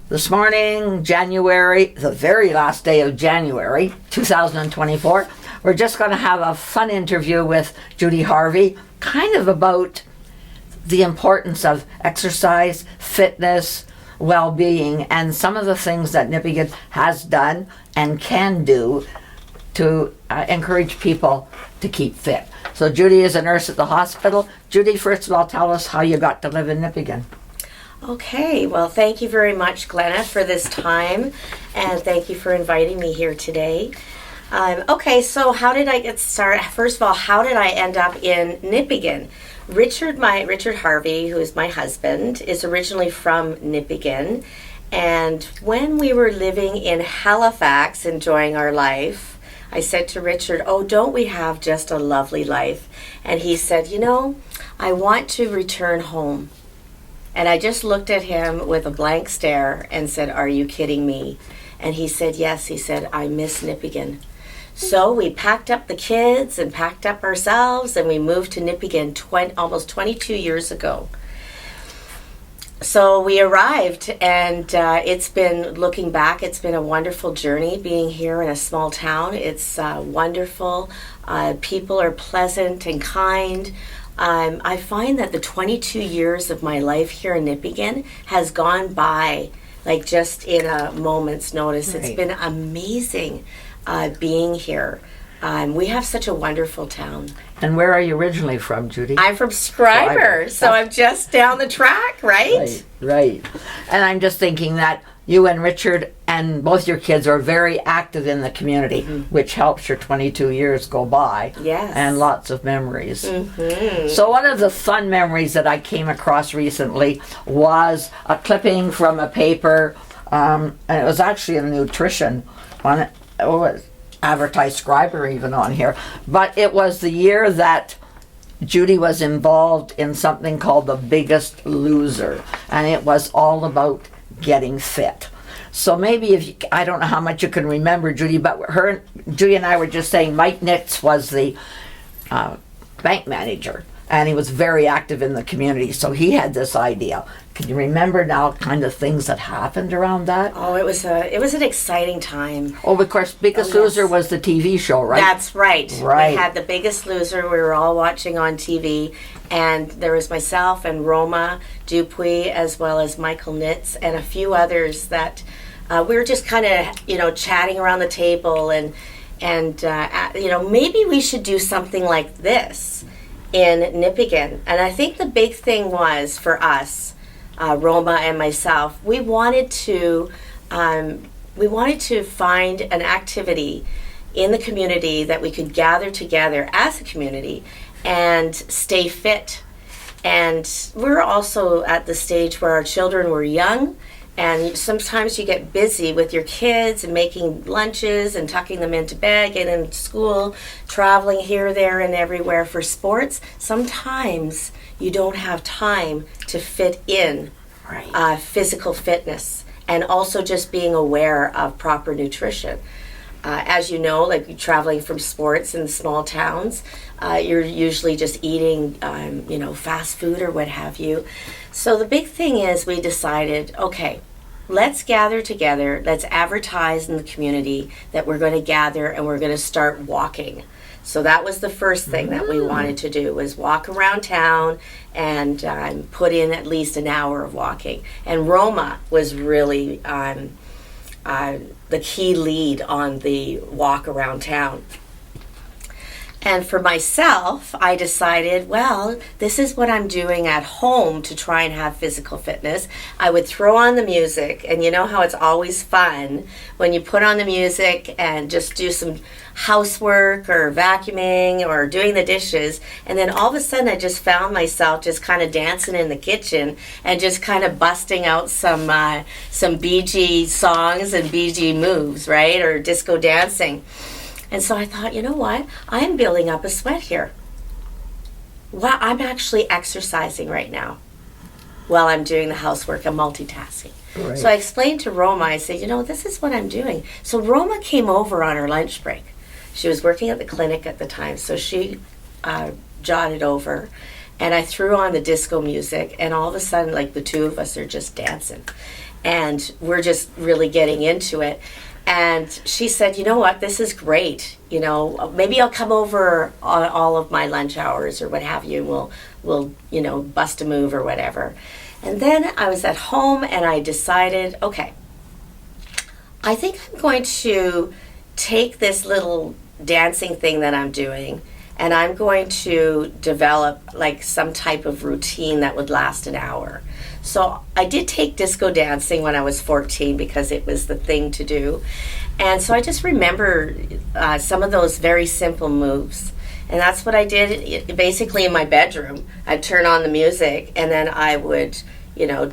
This morning, January, the very last day of January 2024, we're just going to have a fun interview with Judy Harvey, kind of about the importance of exercise, fitness, well-being, and some of the things that Nipigon has done and can do to encourage people to keep fit. So Judy is a nurse at the hospital. Judy, first of all, tell us how you got to live in Nipigon. Okay, well, thank you very much, Glenna, for this time, and thank you for inviting me here today. Okay, so how did I get started? First of all, how did I end up in Nipigon? Richard Harvey, who is my husband, is originally from Nipigon, and when we were living in Halifax, enjoying our life, I said to Richard, "Oh, don't we have just a lovely life?" And he said, "You know, I want to return home." And I just looked at him with a blank stare and said, "Are you kidding me?" And he said, "Yes." He said, "I miss Nipigon." So we packed up the kids and packed up ourselves, and we moved to Nipigon almost 22 years ago. So we arrived, and looking back, it's been a wonderful journey being here in a small town. It's wonderful. People are pleasant and kind. I find that the 22 years of my life here in Nipigon has gone by like just in a moment's notice. Right. It's been amazing being here. We have such a wonderful town. And where are you originally from, Judy? I'm from Schreiber, so I'm just down the track, right? Right. And I'm just thinking that you and Richard and both your kids are very active in the community, which helps your 22 years go by. Yes. And lots of memories. So one of the fun memories that I came across recently was a clipping from a paper, and it was actually a nutrition one. It was advertised Schreiber even on here, but it was the year that Judy was involved in something called The Biggest Loser, and it was all about getting fit. So maybe I don't know how much you can remember, Judy, but Judy and I were just saying Mike Nitz was the bank manager, and he was very active in the community, so he had this idea. Can you remember now kind of things that happened around that? Oh, it was an exciting time. Oh, of course, Biggest Loser was the TV show, right? That's right. Right. We had The Biggest Loser. We were all watching on TV, and there was myself and Roma Dupuy, as well as Michael Nitz, and a few others that we were just kind of, chatting around the table, and maybe we should do something like this in Nipigon. And I think the big thing was for us, Roma and myself, we wanted to find an activity in the community that we could gather together as a community and stay fit. And we're also at the stage where our children were young, and sometimes you get busy with your kids and making lunches and tucking them into bed, getting them to school, traveling here, there, and everywhere for sports. Sometimes you don't have time to fit in physical fitness, and also just being aware of proper nutrition. As you know, like traveling from sports in small towns, you're usually just eating, fast food or what have you. So the big thing is we decided, okay, let's gather together, let's advertise in the community that we're going to gather and we're going to start walking. So that was the first thing that we wanted to do, was walk around town and put in at least an hour of walking. And Roma was really the key lead on the walk around town. And for myself, I decided, well, this is what I'm doing at home to try and have physical fitness. I would throw on the music, and you know how it's always fun when you put on the music and just do some housework or vacuuming or doing the dishes, and then all of a sudden I just found myself just kind of dancing in the kitchen and just kind of busting out some Bee Gees songs and Bee Gees moves, right, or disco dancing. And so I thought, you know what? I'm building up a sweat here. Well, I'm actually exercising right now while I'm doing the housework. I'm multitasking. Right. So I explained to Roma, I said, this is what I'm doing. So Roma came over on her lunch break. She was working at the clinic at the time, so she jotted over. And I threw on the disco music, and all of a sudden, like, the two of us are just dancing. and we're just really getting into it. And she said, you know what, this is great. You know, maybe I'll come over on all of my lunch hours or what have you. We'll you know, bust a move or whatever. And then I was at home and I decided, okay, I think I'm going to take this little dancing thing that I'm doing, and I'm going to develop like some type of routine that would last an hour. So I did take disco dancing when I was 14 because it was the thing to do. And so I just remember some of those very simple moves. And that's what I did basically in my bedroom. I'd turn on the music and then I would, you know,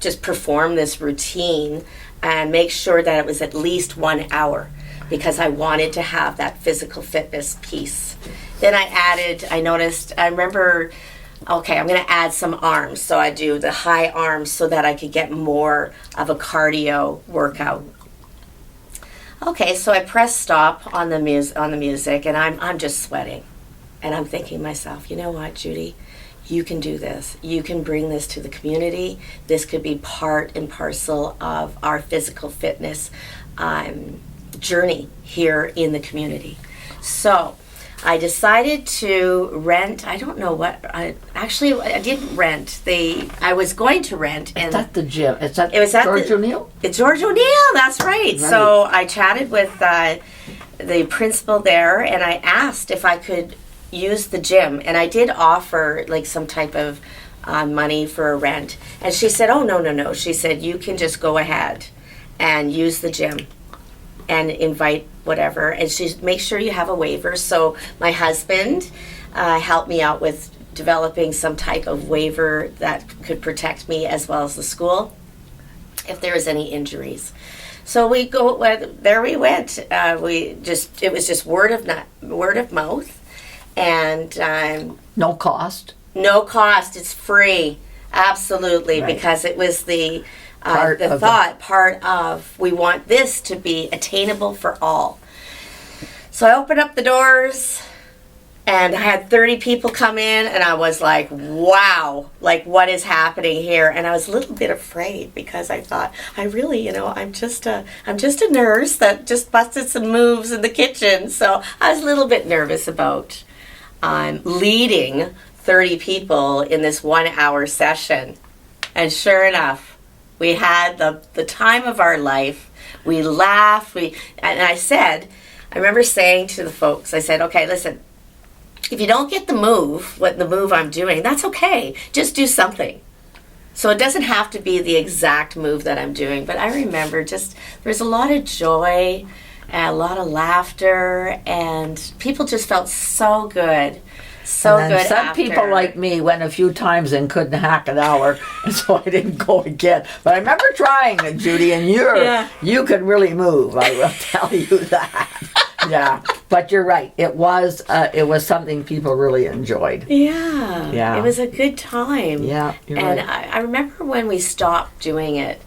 just perform this routine and make sure that it was at least 1 hour because I wanted to have that physical fitness piece. Then I remember, okay, I'm going to add some arms. So I do the high arms so that I could get more of a cardio workout. Okay, so I press stop on the music, and I'm just sweating. And I'm thinking to myself, you know what, Judy? You can do this. You can bring this to the community. This could be part and parcel of our physical fitness journey here in the community. So I decided to rent, I don't know what, I didn't rent. I was going to rent. And it's at the gym. It was at George O'Neill? It's George O'Neill, that's right. So I chatted with the principal there, and I asked if I could use the gym. And I did offer like some type of money for a rent. And she said, oh, no. She said, you can just go ahead and use the gym and invite whatever, and she make sure you have a waiver. So my husband helped me out with developing some type of waiver that could protect me as well as the school if there was any injuries. So there we went. It was just word of mouth, and no cost. No cost. It's free, absolutely, right. Because it was the part of we want this to be attainable for all. So I opened up the doors and I had 30 people come in, and I was like, wow, like what is happening here? And I was a little bit afraid because I thought, I really, you know, I'm just a nurse that just busted some moves in the kitchen. So I was a little bit nervous about leading 30 people in this 1 hour session. And sure enough, we had the time of our life. We laughed. And I remember saying to the folks, I said, okay, listen, if you don't get the move I'm doing, that's okay. Just do something. So it doesn't have to be the exact move that I'm doing. But I remember there's a lot of joy and a lot of laughter, and people just felt so good. So and then good. Some people like me went a few times and couldn't hack an hour, and so I didn't go again. But I remember trying it, Judy, and you could really move. I will tell you that. Yeah, but you're right. It was something people really enjoyed. Yeah. It was a good time. Yeah, you're and right. I remember when we stopped doing it,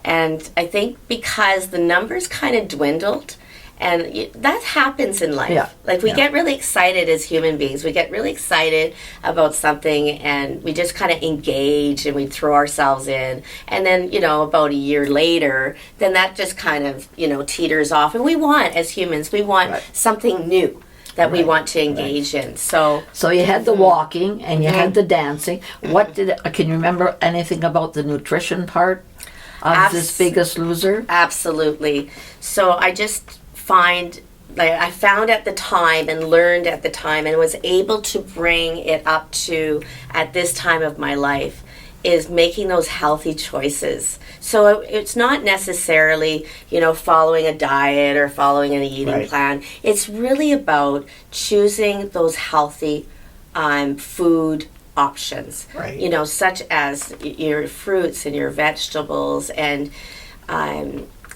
and I think because the numbers kind of dwindled. And that happens in life. Yeah. Like we get really excited as human beings. We get really excited about something, and we just kind of engage and we throw ourselves in. And then, you know, about a year later, then that just kind of, you know, teeters off. And we want, as humans, something new that we want to engage in. So you had the walking and you had the dancing. Can you remember anything about the nutrition part of this Biggest Loser? Absolutely. So I found at the time and learned at the time and was able to bring it up to at this time of my life is making those healthy choices. So it's not necessarily, you know, following a diet or following an eating plan. It's really about choosing those healthy food options, you know, such as your fruits and your vegetables and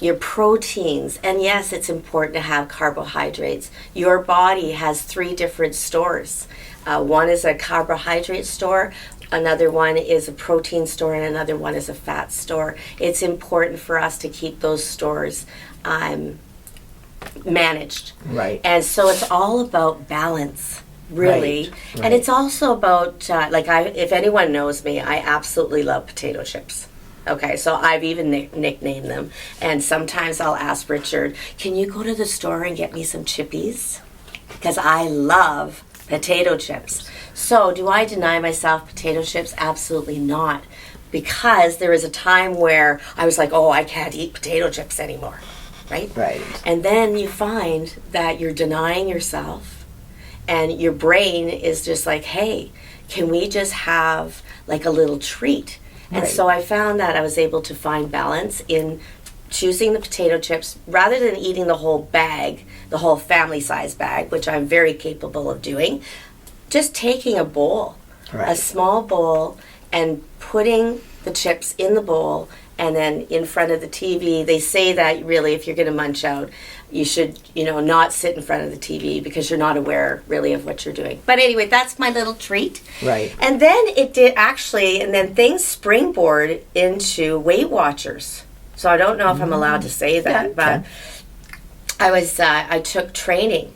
your proteins. And yes, it's important to have carbohydrates. Your body has 3 different stores. One is a carbohydrate store, another one is a protein store, and another one is a fat store. It's important for us to keep those stores managed. Right. And so it's all about balance, really. And it's also about, if anyone knows me, I absolutely love potato chips. Okay, so I've even nicknamed them. And sometimes I'll ask Richard, can you go to the store and get me some chippies? Because I love potato chips. So do I deny myself potato chips? Absolutely not. Because there was a time where I was like, oh, I can't eat potato chips anymore. Right? Right. And then you find that you're denying yourself, and your brain is just like, hey, can we just have like a little treat? And Right. so I found that I was able to find balance in choosing the potato chips rather than eating the whole bag, the whole family size bag, which I'm very capable of doing. Just taking a bowl, Right. a small bowl, and putting the chips in the bowl, and then in front of the TV. They say that really if you're going to munch out, you should, not sit in front of the TV because you're not aware really of what you're doing. But anyway, that's my little treat. Right. And then it did actually, and then things springboard into Weight Watchers. So I don't know if I'm allowed to say that, Yeah, but I took training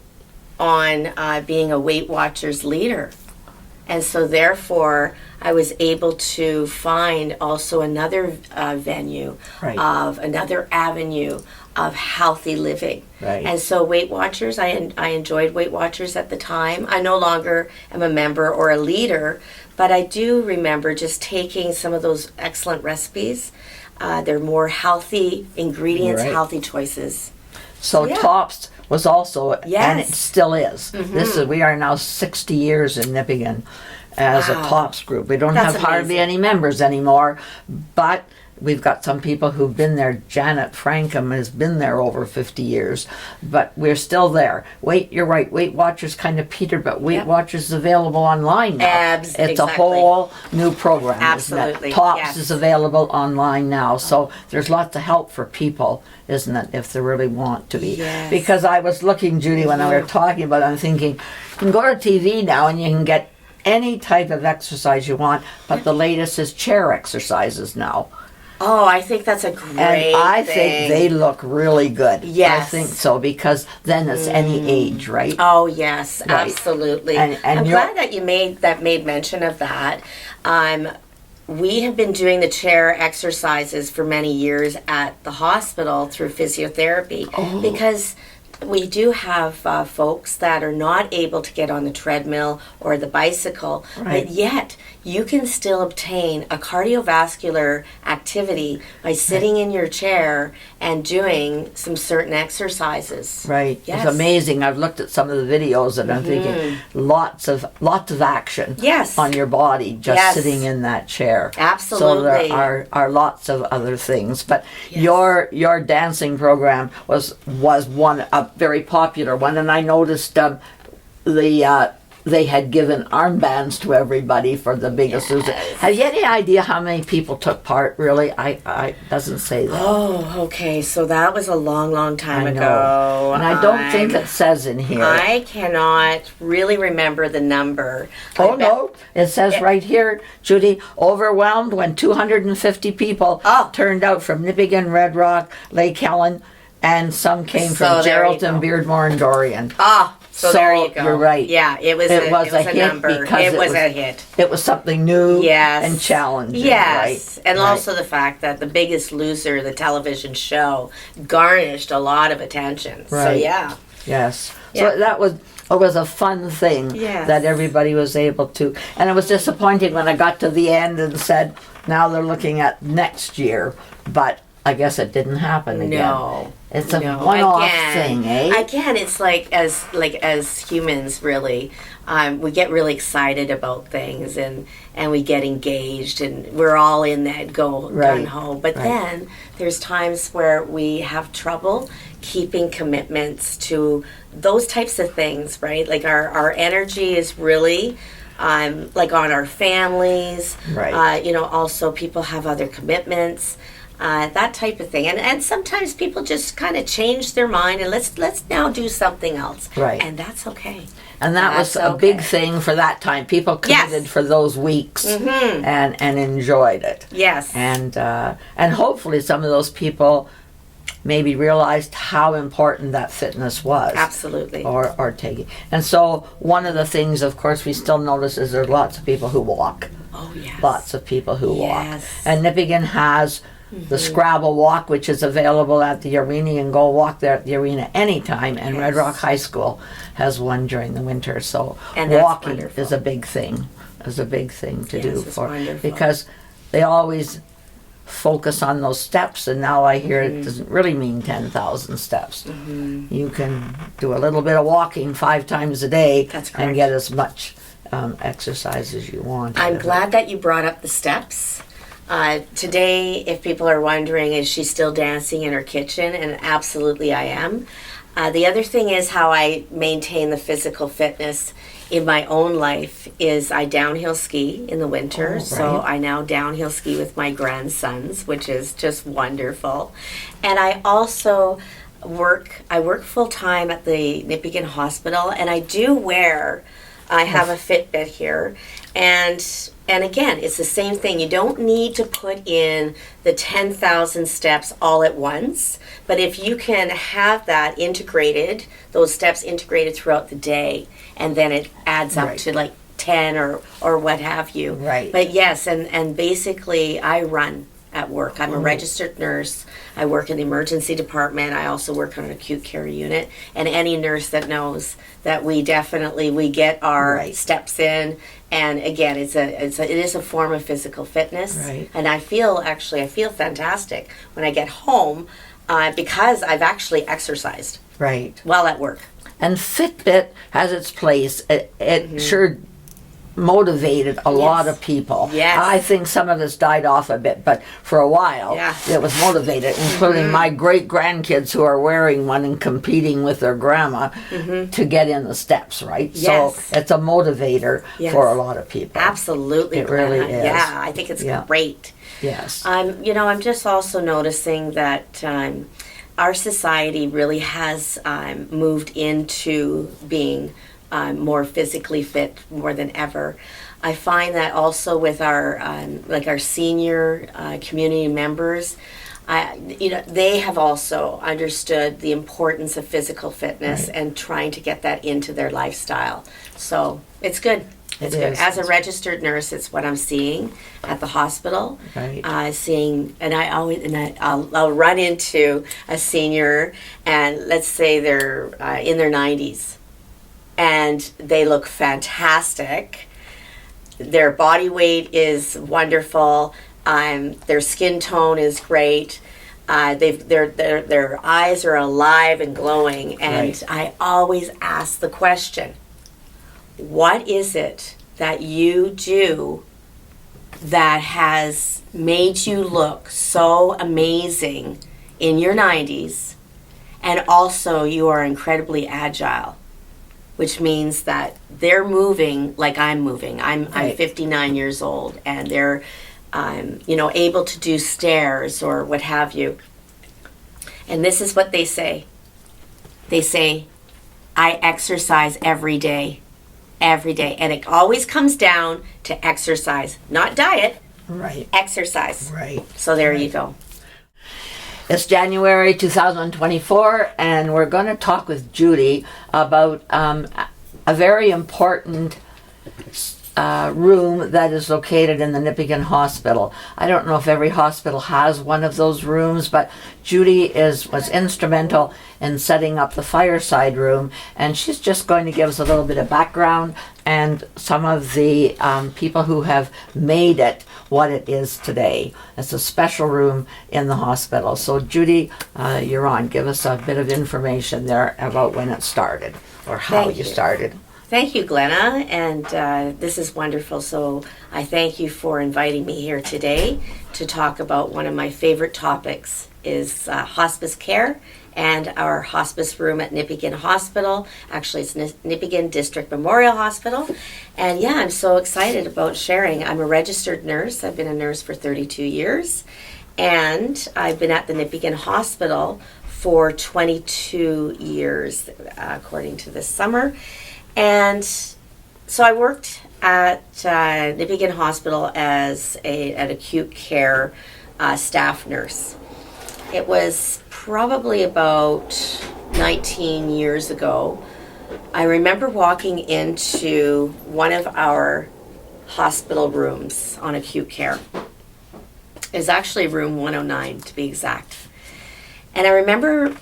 on being a Weight Watchers leader. And so therefore, I was able to find also another venue Right. of another avenue of healthy living. Right. And so Weight Watchers, I enjoyed Weight Watchers at the time. I no longer am a member or a leader, but I do remember just taking some of those excellent recipes. They're more healthy ingredients, Right. healthy choices. So Yeah. Tops was also, and it Yes. still is. We are now 60 years in Nipigon as a Wow. Tops group. We don't That's have hardly amazing. any members anymore, but we've got some people who've been there. Janet Frankham has been there over 50 years, but we're still there. You're right. Weight Watchers kind of petered, but Weight Yep. Watchers is available online now. It's a Exactly. whole new program. isn't it? Absolutely, Tops yes. is available online now, so there's lots of help for people, isn't it, if they really want to be? Yes. Because I was looking, Judy, when we were talking about it, I'm thinking, you can go to TV now and you can get any type of exercise you want, but the latest is chair exercises now. Oh, I think that's a great And I thing. think they look really good. Yes. I think so, because then it's any age, right? Oh yes, Right. absolutely. And I'm you're- glad that you made mention of that. We have been doing the chair exercises for many years at the hospital through physiotherapy because we do have folks that are not able to get on the treadmill or the bicycle, Right. but yet you can still obtain a cardiovascular activity by sitting in your chair and doing some certain exercises. Right. Yes. It's amazing. I've looked at some of the videos and I'm thinking lots of action Yes. on your body just Yes. sitting in that chair. Absolutely. So there are lots of other things. But Yes. your dancing program was a very popular one, and I noticed they had given armbands to everybody for the biggest loser. Have you any idea how many people took part? Really, I doesn't say that. Oh, okay. So that was a long, long time I know. ago. And I don't think it says in here. I cannot really remember the number. Oh I bet- no! It says right here, Judy, overwhelmed when 250 people Oh. turned out from Nipigon, Red Rock, Lake Helen, and some came So from there you Geraldton, go. Beardmore, and Dorian. Ah, so there you go. You're right. Yeah, it was a hit number. because It was a hit. It was something new Yes. and challenging. Yes. Right? And Right. also the fact that The Biggest Loser, the television show, garnished a lot of attention. So Right. yeah. Yes. Yeah. So it was a fun thing Yes. that everybody was able to. And it was disappointing when I got to the end and said, now they're looking at next year. But I guess it didn't happen again. No. It's a No. one-off Again- thing, eh? Again, it's like as humans, really, we get really excited about things and we get engaged and we're all in that Right. gun ho. But Right. then there's times where we have trouble keeping commitments to those types of things, right? Like our energy is really like on our families. Right. Also people have other commitments. That type of thing, and sometimes people just kind of change their mind and let's now do something else, Right. And that's okay. And that was That's a big okay. thing for that time. People Yes. committed for those weeks Mhm. and enjoyed it. Yes, And hopefully some of those people maybe realized how important that fitness was. absolutely. Or taking. And so one of the things, of course, we still notice is there's lots of people who walk. Oh, yes. Lots of people who walk. Yes. And Nipigon has the Scrabble Walk, which is available at the arena. You can go walk there at the arena anytime. And Red Rock High School has one during the winter. So And that's walking wonderful. is a big thing. Is a big thing to do it's for wonderful. because they always focus on those steps, and now I hear it doesn't really mean 10,000 steps. You can do a little bit of walking 5 times a day That's and correct. get as much exercise as you want. I'm glad that you brought up the steps. Today, if people are wondering, is she still dancing in her kitchen? And absolutely I am. The other thing is how I maintain the physical fitness in my own life is I downhill ski in the winter. So I now downhill ski with my grandsons, which is just wonderful. And I also I work full time at the Nipigon Hospital, and I do wear, I have a Fitbit here, and again, it's the same thing. You don't need to put in the 10,000 steps all at once, but if you can have that integrated, those steps integrated throughout the day, and then it adds up to like 10 or what have you. Right. But yes, and basically I run at work. I'm a registered nurse. I work in the emergency department. I also work on an acute care unit. And any nurse that knows that we get our steps in. And again, it is a form of physical fitness. Right. And I feel fantastic when I get home because I've actually exercised Right. while at work. And Fitbit has its place. It sure motivated a lot of people. Yes. I think some of us died off a bit, but for a while it was motivated, including my great grandkids who are wearing one and competing with their grandma to get in the steps, right? Yes. So it's a motivator for a lot of people. Absolutely. It really Glenna. is. Yeah, I think it's great. Yes. I'm just also noticing that our society really has moved into being more physically fit more than ever. I find that also with our our senior community members, they have also understood the importance of physical fitness and trying to get that into their lifestyle. So it's good. It's good. As a registered nurse, it's what I'm seeing at the hospital. Right. I'll run into a senior, and let's say they're in their 90s, and they look fantastic. Their body weight is wonderful. Their skin tone is great. Their eyes are alive and glowing, and I always ask the question, what is it that you do that has made you look so amazing in your 90s, and also you are incredibly agile, which means that they're moving like I'm moving. I'm 59 years old, and they're able to do stairs or what have you. And this is what they say. They say, I exercise every day. Every day. And it always comes down to exercise, not diet. Right. Exercise. Right. So there you go. It's January 2024, and we're going to talk with Judy about a very important room that is located in the Nipigon Hospital. I don't know if every hospital has one of those rooms, but Judy was instrumental in setting up the fireside room, and she's just going to give us a little bit of background and some of the people who have made it what it is today. It's a special room in the hospital. So Judy, you're on. Give us a bit of information there about when it started or how you started. Thank you, Glenna, and this is wonderful. So I thank you for inviting me here today to talk about one of my favorite topics is hospice care and our hospice room at Nipigon Hospital. Actually, it's Nipigon District Memorial Hospital. And yeah, I'm so excited about sharing. I'm a registered nurse. I've been a nurse for 32 years. And I've been at the Nipigon Hospital for 22 years, according to this summer. And so I worked at Nipigon Hospital as an acute care staff nurse. It was probably about 19 years ago. I remember walking into one of our hospital rooms on acute care. It was actually room 109 to be exact. And I remember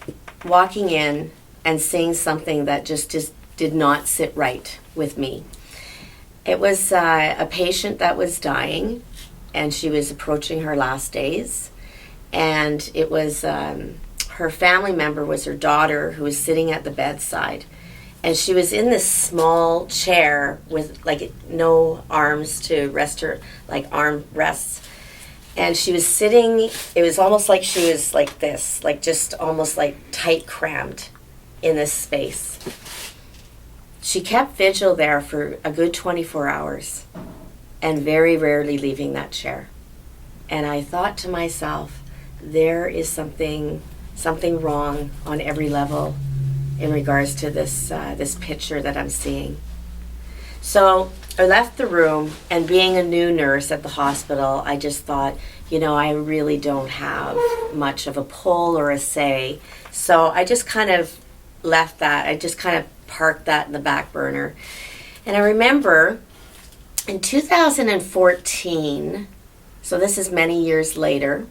walking in and seeing something that just did not sit right with me. It was a patient that was dying, and she was approaching her last days. And it was her family member was her daughter, who was sitting at the bedside. And she was in this small chair with like no arms to rest her, like arm rests. And she was sitting, it was almost like she was like this, like just almost like tight crammed in this space. She kept vigil there for a good 24 hours and very rarely leaving that chair. And I thought to myself, there is something wrong on every level in regards to this picture that I'm seeing. So I left the room, and being a new nurse at the hospital, I just thought, I really don't have much of a pull or a say. So I just kind of left that. I just kind of parked that in the back burner. And I remember in 2014, so this is many years later,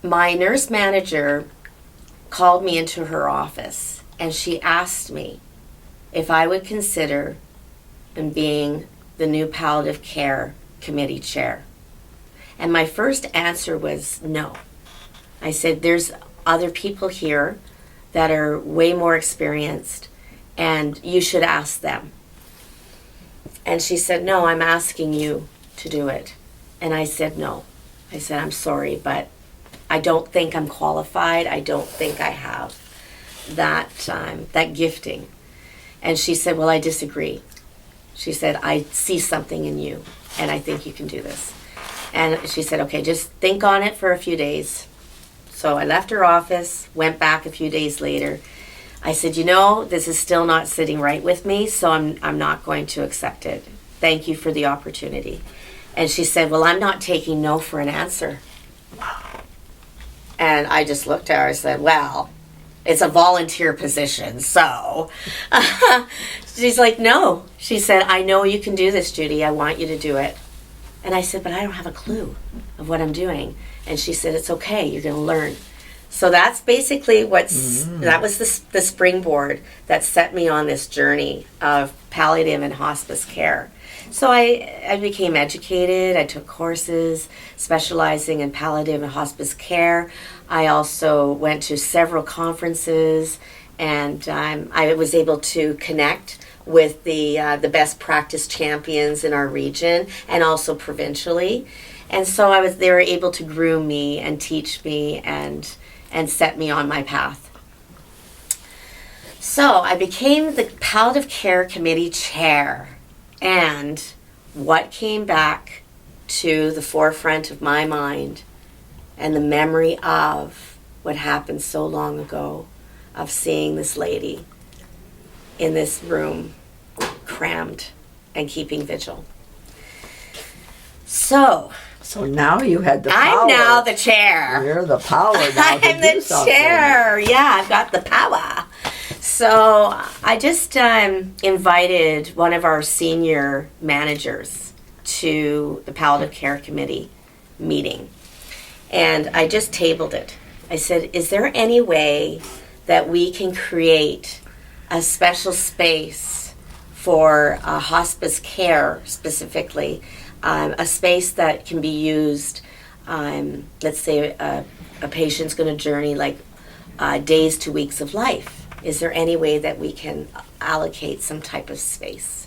my nurse manager called me into her office, and she asked me if I would consider being the new palliative care committee chair. And my first answer was no. I said, there's other people here that are way more experienced, and you should ask them. And she said, no, I'm asking you to do it. And I said, no. I said, I'm sorry, but I don't think I'm qualified. I don't think I have that gifting. And she said, well, I disagree. She said, I see something in you, and I think you can do this. And she said, okay, just think on it for a few days. So I left her office, went back a few days later. I said, this is still not sitting right with me, so I'm not going to accept it. Thank you for the opportunity. And she said, well, I'm not taking no for an answer. And I just looked at her and said, well, it's a volunteer position, so. She's like, no. She said, I know you can do this, Judy. I want you to do it. And I said, but I don't have a clue of what I'm doing. And she said, it's okay. You're going to learn. So that's basically that was the springboard that set me on this journey of palliative and hospice care. So I became educated. I took courses specializing in palliative and hospice care. I also went to several conferences, and I was able to connect with the best practice champions in our region and also provincially. And so they were able to groom me and teach me and set me on my path. So I became the palliative care committee chair. And what came back to the forefront of my mind and the memory of what happened so long ago, of seeing this lady in this room crammed and keeping vigil. So now you had the power. I'm now the chair. You're the power now. I'm the chair. Yeah, I've got the power. So I just invited one of our senior managers to the palliative care committee meeting. And I just tabled it. I said, is there any way that we can create a special space for hospice care specifically, a space that can be used, let's say a patient's going to journey like days to weeks of life. Is there any way that we can allocate some type of space?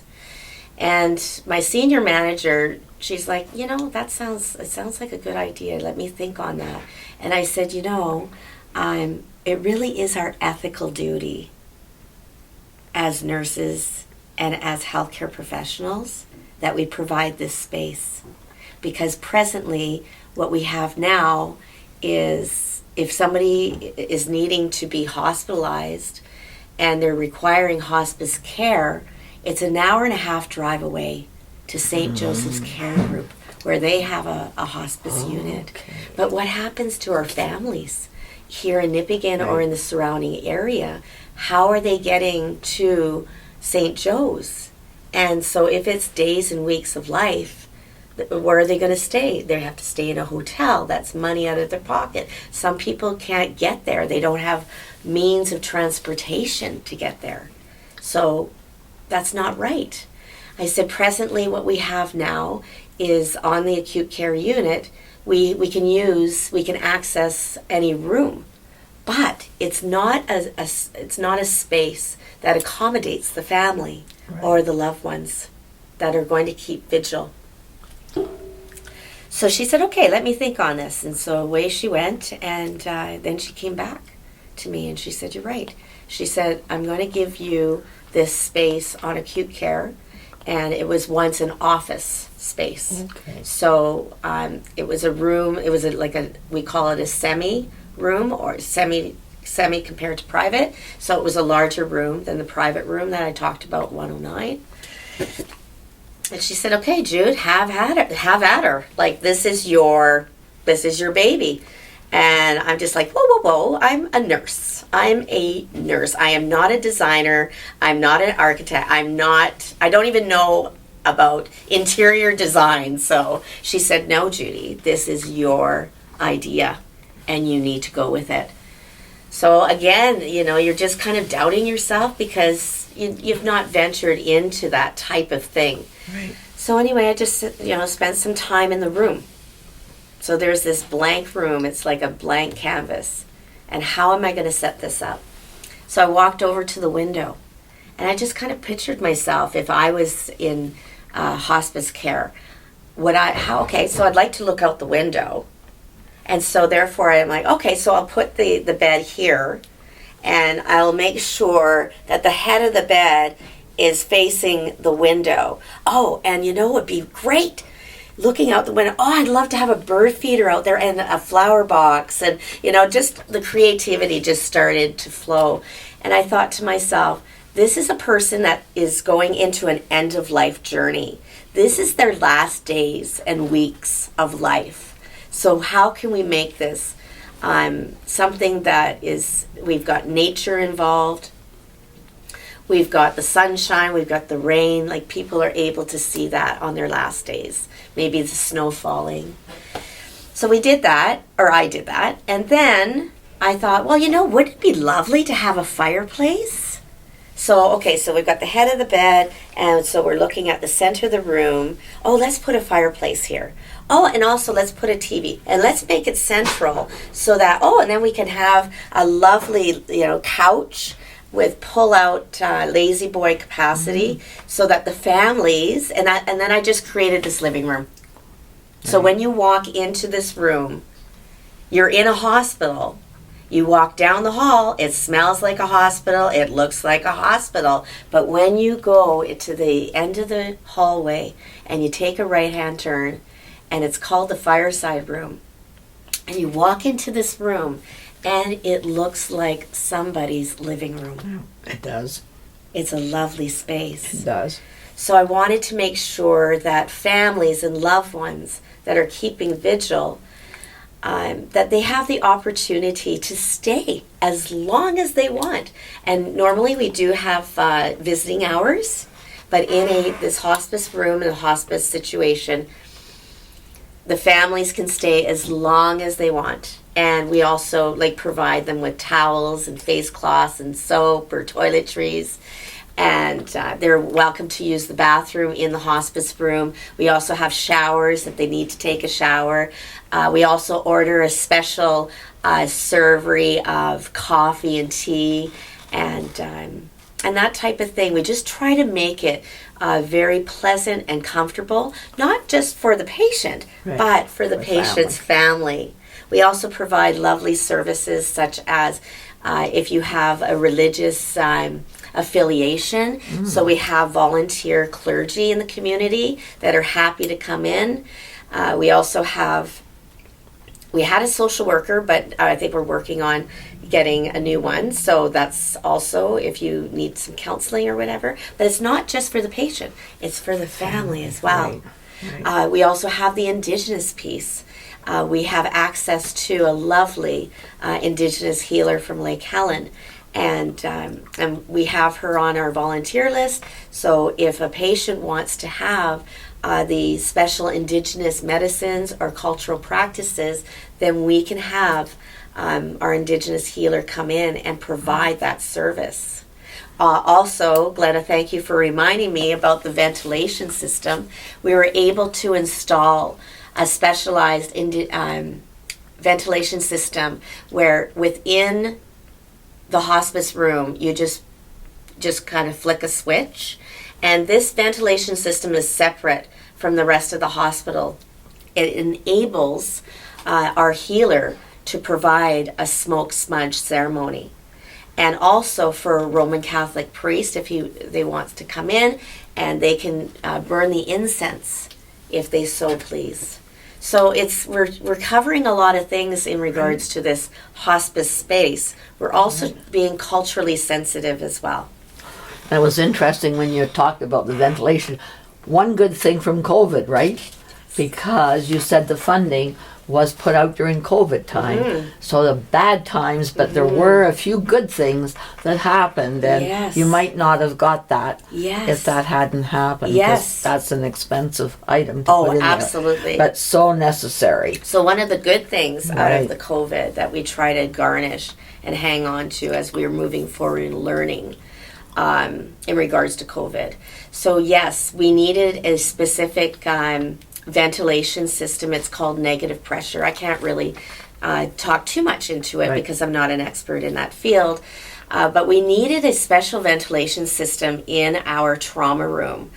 And my senior manager, she's like, it sounds like a good idea. Let me think on that. And I said, it really is our ethical duty as nurses and as healthcare professionals that we provide this space. Because presently, what we have now is if somebody is needing to be hospitalized and they're requiring hospice care, it's an hour and a half drive away to St. Joseph's Care Group, where they have a hospice unit. Okay. But what happens to our families here in Nipigon or in the surrounding area? How are they getting to St. Joe's? And so if it's days and weeks of life, where are they going to stay? They have to stay in a hotel. That's money out of their pocket. Some people can't get there. They don't have means of transportation to get there. So that's not right. I said, presently what we have now is on the acute care unit, we can access any room, but it's not a space that accommodates the family or the loved ones that are going to keep vigil. So she said, okay, let me think on this. And so away she went, and then she came back to me and she said, you're right. She said, I'm going to give you this space on acute care. And it was once an office space. Okay. So it was a room, it was we call it a semi room, or semi compared to private. So it was a larger room than the private room that I talked about, 109. And she said, okay, Jude, have at her. Like, this is your baby. And I'm just like, whoa, I'm a nurse. I'm a nurse. I am not a designer. I'm not an architect. I don't even know about interior design. So she said, no, Judy, this is your idea and you need to go with it. So again, you're just kind of doubting yourself because you've not ventured into that type of thing. Right. So anyway, I just, spent some time in the room. So there's this blank room. It's like a blank canvas. And how am I going to set this up? So I walked over to the window. And I just kind of pictured myself if I was in hospice care. So I'd like to look out the window. And so therefore I'm like, okay, so I'll put the bed here. And I'll make sure that the head of the bed is facing the window. Oh, and it would be great looking out the window. Oh, I'd love to have a bird feeder out there and a flower box. And, just the creativity just started to flow. And I thought to myself, this is a person that is going into an end-of-life journey. This is their last days and weeks of life. So how can we make this something that is, we've got nature involved, we've got the sunshine, we've got the rain, like people are able to see that on their last days. Maybe the snow falling. So we did that, or I did that, and then I thought, well, wouldn't it be lovely to have a fireplace? So we've got the head of the bed, and so we're looking at the center of the room. Oh, let's put a fireplace here. Oh, and also let's put a TV, and let's make it central so that, and then we can have a lovely, couch with pull-out lazy boy capacity, so that the families, and then I just created this living room. So when you walk into this room, you're in a hospital. You walk down the hall, it smells like a hospital, it looks like a hospital. But when you go to the end of the hallway and you take a right-hand turn, and it's called the fireside room, and you walk into this room, and it looks like somebody's living room. It does. It's a lovely space. It does. So I wanted to make sure that families and loved ones that are keeping vigil, that they have the opportunity to stay as long as they want. And normally we do have visiting hours, but in this hospice room, in a hospice situation, the families can stay as long as they want. And we also provide them with towels and face cloths and soap or toiletries. And they're welcome to use the bathroom in the hospice room. We also have showers if they need to take a shower. We also order a special servery of coffee and tea and that type of thing. We just try to make it very pleasant and comfortable, not just for the patient, but for the patient's family. We also provide lovely services such as if you have a religious affiliation. So we have volunteer clergy in the community that are happy to come in. We also we had a social worker, but I think we're working on getting a new one. So that's also if you need some counseling or whatever. But it's not just for the patient. It's for the family as well. Right. We also have the Indigenous piece. We have access to a lovely Indigenous healer from Lake Helen. and we have her on our volunteer list. So if a patient wants to have the special Indigenous medicines or cultural practices, then we can have our Indigenous healer come in and provide that service. Also, Glenna, thank you for reminding me about the ventilation system. We were able to install a specialized ventilation system where within the hospice room you just kind of flick a switch, and this ventilation system is separate from the rest of the hospital. It enables our healer to provide a smoke smudge ceremony, and also for a Roman Catholic priest, if they want to come in, and they can burn the incense if they so please. So we're covering a lot of things in regards to this hospice space. We're also being culturally sensitive as well. That was interesting when you talked about the ventilation. One good thing from COVID, right? Because you said the funding was put out during COVID time. So the bad times, but there were a few good things that happened, and you might not have got that if that hadn't happened. Yes. That's an expensive item to put in absolutely. there, but so necessary. So one of the good things out of the COVID that we try to garnish and hang on to as we're moving forward in learning in regards to COVID. So yes, we needed a specific ventilation system. It's called negative pressure. I can't really talk too much into it because I'm not an expert in that field. But we needed a special ventilation system in our trauma room.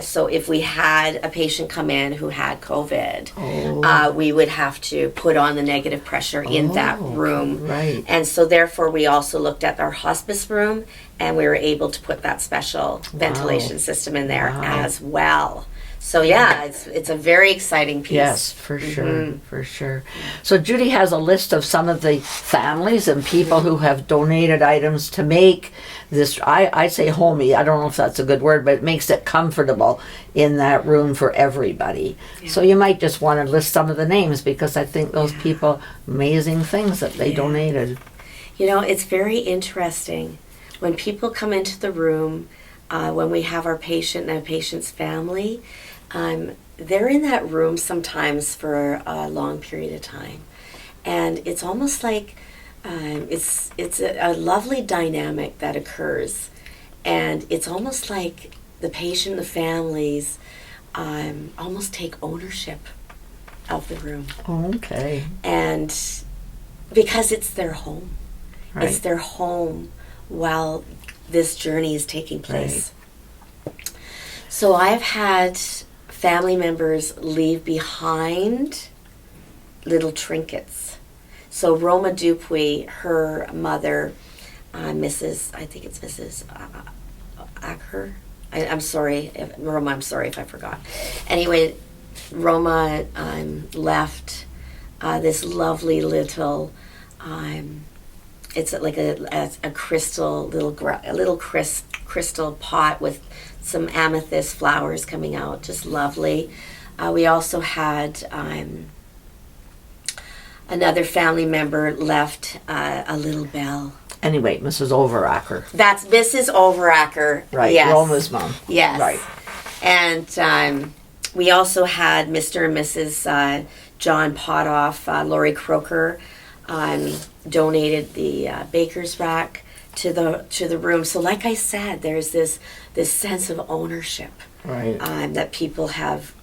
So if we had a patient come in who had COVID, we would have to put on the negative pressure in that room. Right. And so therefore we also looked at our hospice room, and we were able to put that special ventilation system in there as well. So yeah, it's a very exciting piece. Yes, for sure, for sure. So Judy has a list of some of the families and people who have donated items to make this, I say homey, I don't know if that's a good word, but it makes it comfortable in that room for everybody. So you might just want to list some of the names, because I think those people, amazing things that they donated. You know, it's very interesting. When people come into the room, when we have our patient and our patient's family, they're in that room sometimes for a long period of time, and it's almost like it's a lovely dynamic that occurs, and it's almost like the patient, the families, almost take ownership of the room. Okay. And because it's their home, Right. it's their home while this journey is taking place. So I've had family members leave behind little trinkets. So Roma Dupuy, her mother, Mrs. Acker. I'm sorry, Roma, I'm sorry if I forgot. Anyway, Roma left this lovely little, it's like a crystal, little crystal pot with some amethyst flowers coming out, just lovely. We also had another family member left a little bell. Anyway, Mrs. Overacker. That's Mrs. Overacker. Right, yes. Roma's mom. Yes. Right. And we also had Mr. and Mrs. John Potoff, Lori Croker, donated the baker's rack to the room. So like I said, there's this sense of ownership that people have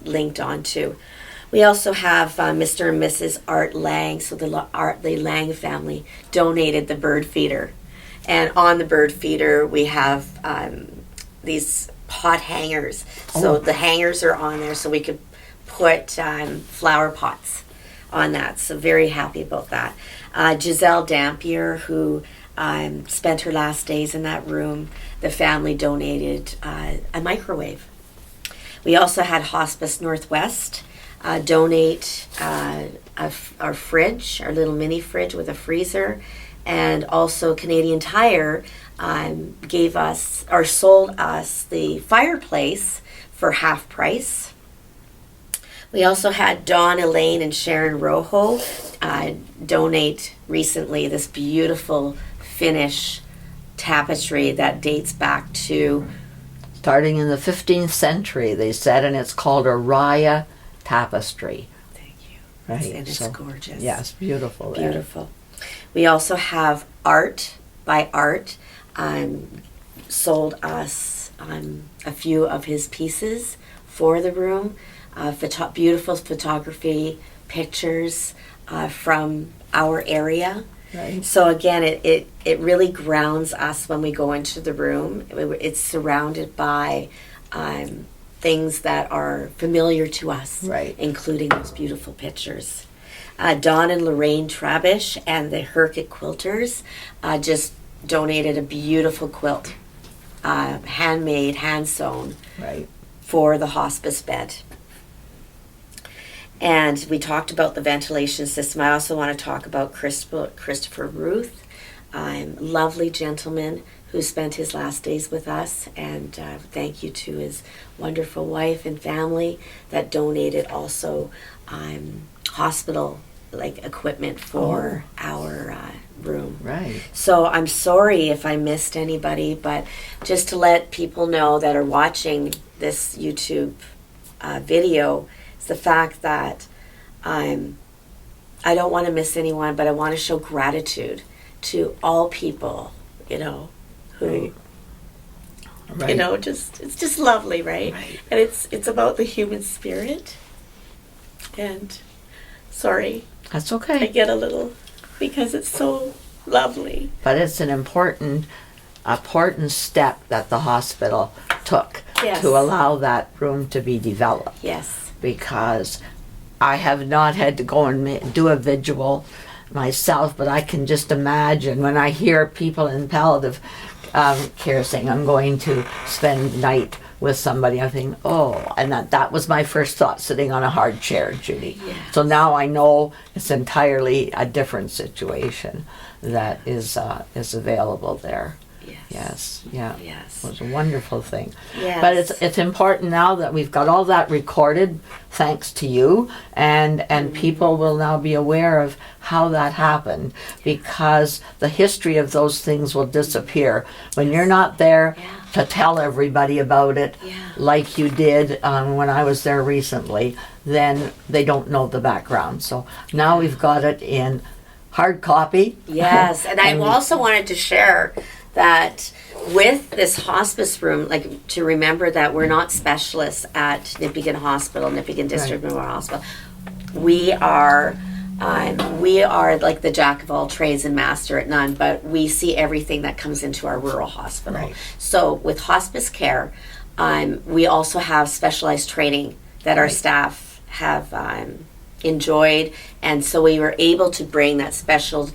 linked onto. We also have Mr. and Mrs. Art Lang. So the Lang family donated the bird feeder, and on the bird feeder we have these pot hangers. So the hangers are on there, so we could put flower pots on that. So very happy about that. Giselle Dampier, who spent her last days in that room, the family donated a microwave. We also had Hospice Northwest donate our fridge, our little mini fridge with a freezer, and also Canadian Tire gave us or sold us the fireplace for half price. We also had Dawn, Elaine, and Sharon Rojo donate recently this beautiful finish tapestry that dates back to Starting in the 15th century, they said, and it's called a Raya tapestry. thank you. Right. And it's so, gorgeous. yes, beautiful. there. Beautiful. We also have art by art. Sold us a few of his pieces for the room. Beautiful photography, pictures from our area. Right. So again, it really grounds us when we go into the room. It's surrounded by things that are familiar to us, Right. including those beautiful pictures. Don and Lorraine Trabish and the Herkit Quilters just donated a beautiful quilt, handmade, hand sewn, Right. for the hospice bed. And we talked about the ventilation system. I also want to talk about Christopher Ruth, lovely gentleman who spent his last days with us. And thank you to his wonderful wife and family that donated also hospital equipment for our room. Right. So I'm sorry if I missed anybody, but just to let people know that are watching this YouTube video, it's the fact that I don't want to miss anyone, but I want to show gratitude to all people, who, Right. it's just lovely, right? Right. And it's about the human spirit. And sorry, That's I okay. get a little, because it's so lovely. But it's an important step that the hospital took Yes. to allow that room to be developed. Yes. Because I have not had to go and do a vigil myself, but I can just imagine when I hear people in palliative care saying, I'm going to spend the night with somebody, I think, oh, and that was my first thought, sitting on a hard chair, Judy. Yes. So now I know it's entirely a different situation that is available there. Yes, yeah. Yes. It was a wonderful thing. Yes. But it's important now that we've got all that recorded, thanks to you, and people will now be aware of how that happened, because the history of those things will disappear when you're not there to tell everybody about it, like you did when I was there recently. Then they don't know the background. So now we've got it in hard copy. Yes, and I also wanted to share that with this hospice room, to remember that we're not specialists at Nipigon Hospital, Nipigon District Memorial Hospital. We are like the jack of all trades and master at none, but we see everything that comes into our rural hospital. Right. So with hospice care, we also have specialized training that our staff have enjoyed, and so we were able to bring that special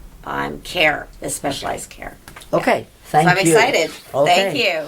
care, the specialized care. Okay, thank So I'm you. excited. Okay. Thank you.